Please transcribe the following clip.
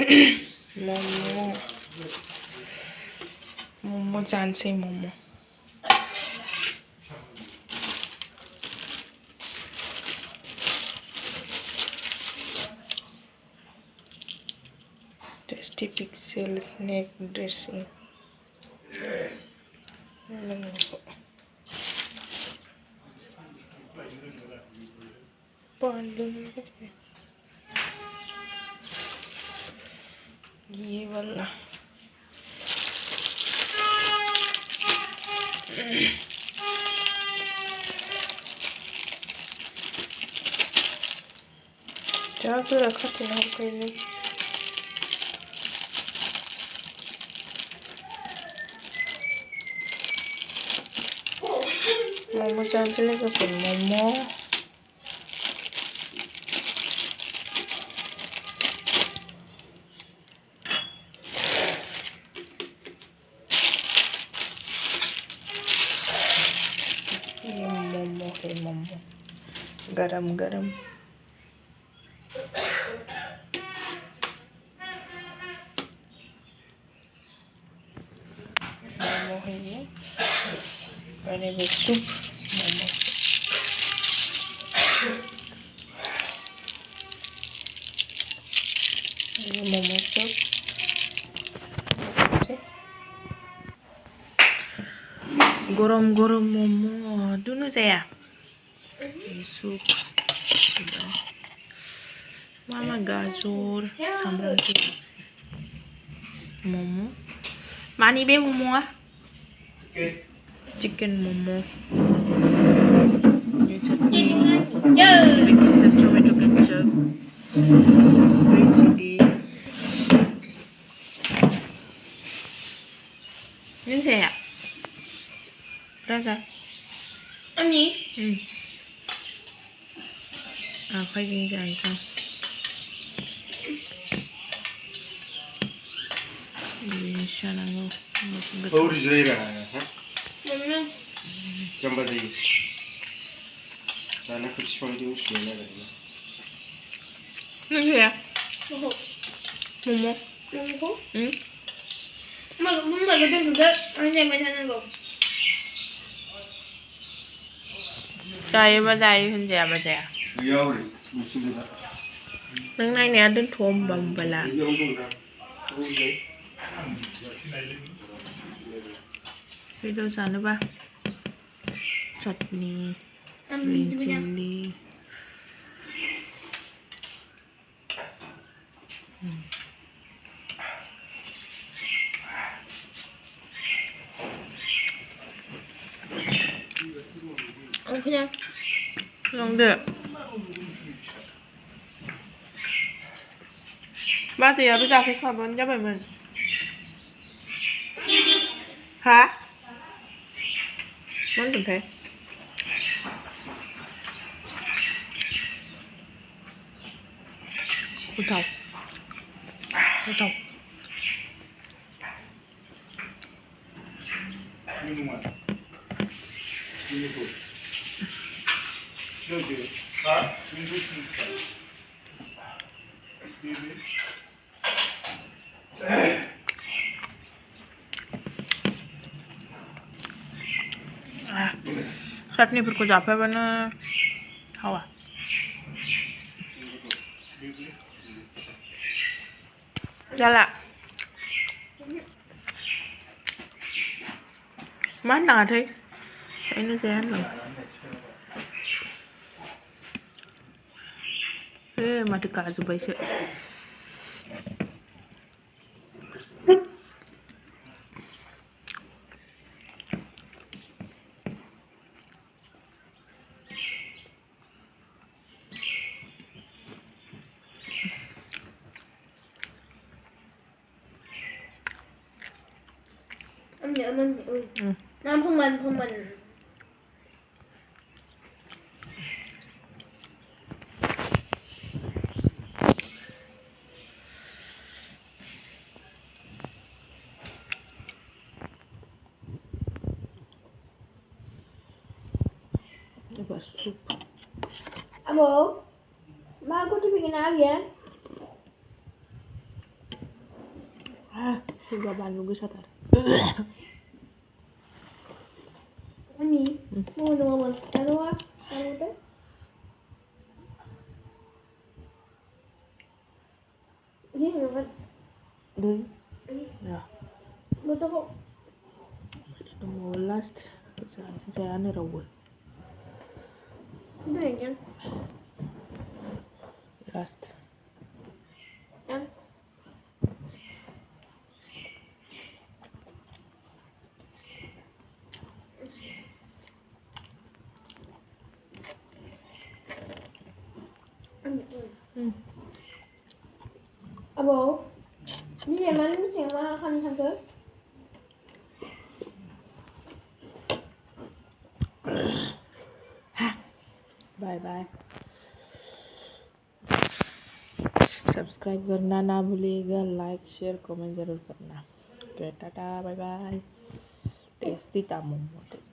मोमो मोमो जान्छै momo tasty pixel snack dressing ये वाला जाके रखा थे ना पहले मोमो जानते हैं तो फिर मोमो ये मोमो है मोमो गरम गरम मोमो है ये और ये सूप मोमो ये मोमो सूप गरम गरम मोमो दुनु जाया सूप मामा गाजर सामब्राम गुफुर मोमो मानी बे मोमोआ चिकन मोमो ये chutney ketchup tomato ketchup green chilli ini saya rasa ini apa sih jangan bisa nanggu और इजराइल रहा है जब बताइए साना कुछ पॉइंट यूज करना रहेगा ini ya momo Mama gede juga, aja macam apa? Đây mà đây hình gì mà chị लिया और मुझे भी nâng này nè đến thôm bầm và là video sao nữa ba chutney green chili 그냥 không được ba thì bây giờ phải khỏi vấn cho mình hả món tình thế hút thọc चटनीफोरखौ जाफायबानो हावा जाला मा होननाङाथाय जायनो जाया होनलां माथो गाजोब्बायसो Nam không mình buat sup. Abo, ma aku tuh bikin apa ya? Juga Bandung gue satar. Ani, mau ngomong taruh tuh. Ini kan. Deh. Ya. Betul kok. Mau last. Saya aneh rawol. Itu ya kan. Last. Kan. Abo, ini yang mana kan sampai? Bye bye. Subscribe करना ना भूलिएगा, like share comment जरूर करना। Okay tata bye bye. Tasty था मोमो।